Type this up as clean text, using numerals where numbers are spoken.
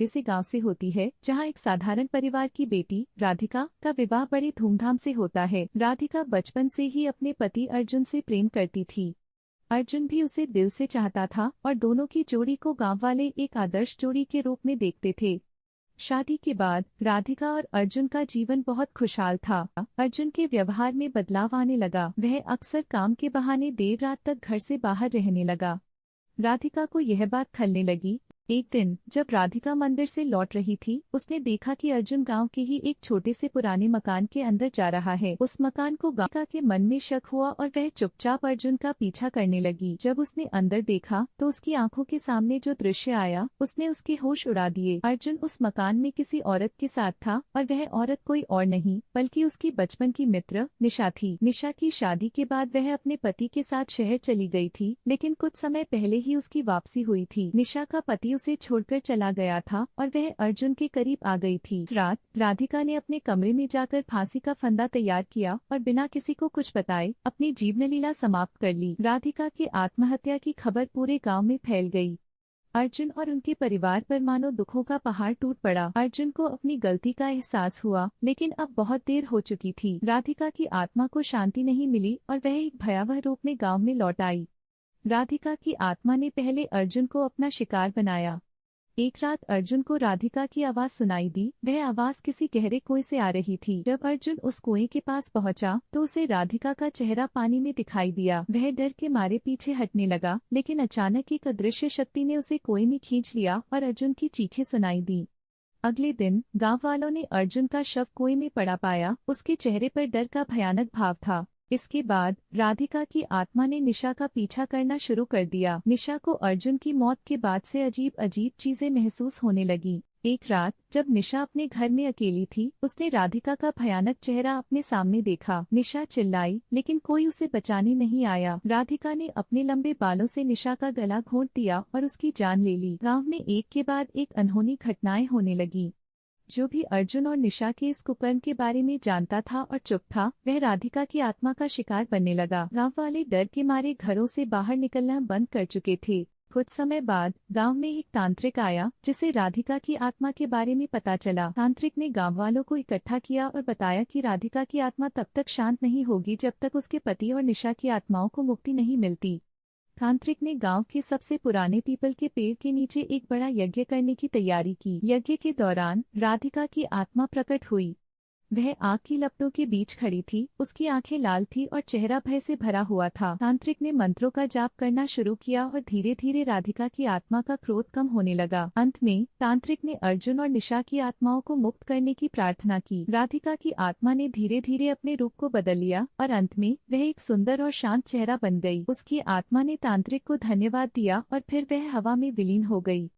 छोटे से गांव से होती है, जहां एक साधारण परिवार की बेटी राधिका का विवाह बड़ी धूमधाम से होता है। राधिका बचपन से ही अपने पति अर्जुन से प्रेम करती थी। अर्जुन भी उसे दिल से चाहता था और दोनों की जोड़ी को गांव वाले एक आदर्श जोड़ी के रूप में देखते थे। शादी के बाद राधिका और अर्जुन का जीवन बहुत खुशहाल था। अर्जुन के व्यवहार में बदलाव आने लगा। वह अक्सर काम के बहाने देर रात तक घर से बाहर रहने लगा। राधिका को यह बात खलने लगी। एक दिन जब राधिका मंदिर से लौट रही थी, उसने देखा कि अर्जुन गांव के ही एक छोटे से पुराने मकान के अंदर जा रहा है। उस मकान को राधिका के मन में शक हुआ और वह चुपचाप अर्जुन का पीछा करने लगी। जब उसने अंदर देखा तो उसकी आंखों के सामने जो दृश्य आया, उसने उसके होश उड़ा दिए। अर्जुन उस मकान में किसी औरत के साथ था और वह औरत कोई और नहीं बल्कि उसकी बचपन की मित्र निशा थी। निशा की शादी के बाद वह अपने पति के साथ शहर चली गई थी, लेकिन कुछ समय पहले ही उसकी वापसी हुई थी। निशा का पति उसे छोड़कर चला गया था और वह अर्जुन के करीब आ गई थी। रात राधिका ने अपने कमरे में जाकर फांसी का फंदा तैयार किया और बिना किसी को कुछ बताए अपनी जीवन लीला समाप्त कर ली। राधिका की आत्महत्या की खबर पूरे गांव में फैल गई। अर्जुन और उनके परिवार पर मानो दुखों का पहाड़ टूट पड़ा। अर्जुन को अपनी गलती का एहसास हुआ, लेकिन अब बहुत देर हो चुकी थी। राधिका की आत्मा को शांति नहीं मिली और वह एक भयावह रूप में गांव में लौट आई। राधिका की आत्मा ने पहले अर्जुन को अपना शिकार बनाया। एक रात अर्जुन को राधिका की आवाज सुनाई दी। वह आवाज किसी गहरे कुएं से आ रही थी। जब अर्जुन उस कुएं के पास पहुंचा तो उसे राधिका का चेहरा पानी में दिखाई दिया। वह डर के मारे पीछे हटने लगा, लेकिन अचानक एक अदृश्य शक्ति ने उसे कुएं में खींच लिया और अर्जुन की चीखें सुनाई दी। अगले दिन गांव वालों ने अर्जुन का शव कुएं में पड़ा पाया। उसके चेहरे पर डर का भयानक भाव था। इसके बाद राधिका की आत्मा ने निशा का पीछा करना शुरू कर दिया। निशा को अर्जुन की मौत के बाद से अजीब अजीब चीजें महसूस होने लगी। एक रात जब निशा अपने घर में अकेली थी, उसने राधिका का भयानक चेहरा अपने सामने देखा। निशा चिल्लाई, लेकिन कोई उसे बचाने नहीं आया। राधिका ने अपने लंबे बालों से निशा का गला घोंट दिया और उसकी जान ले ली। गांव में एक के बाद एक अनहोनी घटनाएं होने लगी। जो भी अर्जुन और निशा के इस कुकर्म के बारे में जानता था और चुप था, वह राधिका की आत्मा का शिकार बनने लगा। गांव वाले डर के मारे घरों से बाहर निकलना बंद कर चुके थे। कुछ समय बाद गांव में एक तांत्रिक आया, जिसे राधिका की आत्मा के बारे में पता चला। तांत्रिक ने गांव वालों को इकट्ठा किया और बताया कि राधिका की आत्मा तब तक शांत नहीं होगी जब तक उसके पति और निशा की आत्माओं को मुक्ति नहीं मिलती। तांत्रिक ने गांव के सबसे पुराने पीपल के पेड़ के नीचे एक बड़ा यज्ञ करने की तैयारी की। यज्ञ के दौरान राधिका की आत्मा प्रकट हुई। वह आग की लपटों के बीच खड़ी थी। उसकी आंखें लाल थी और चेहरा भय से भरा हुआ था। तांत्रिक ने मंत्रों का जाप करना शुरू किया और धीरे धीरे राधिका की आत्मा का क्रोध कम होने लगा। अंत में तांत्रिक ने अर्जुन और निशा की आत्माओं को मुक्त करने की प्रार्थना की। राधिका की आत्मा ने धीरे धीरे अपने रूप को बदल लिया और अंत में वह एक सुंदर और शांत चेहरा बन गई। उसकी आत्मा ने तांत्रिक को धन्यवाद दिया और फिर वह हवा में विलीन हो गई।